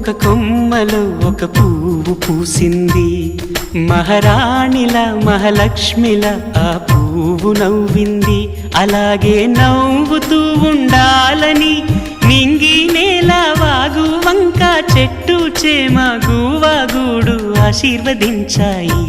ఒక కొమ్మలో ఒక పువ్వు పూసింది, మహారాణిల మహాలక్ష్మిల ఆ పువ్వు నవ్వింది. అలాగే నవ్వుతూ ఉండాలని నింగి నేల వాగు వంక చెట్టు చేమ గువ్వ గూడు ఆశీర్వదించాయి.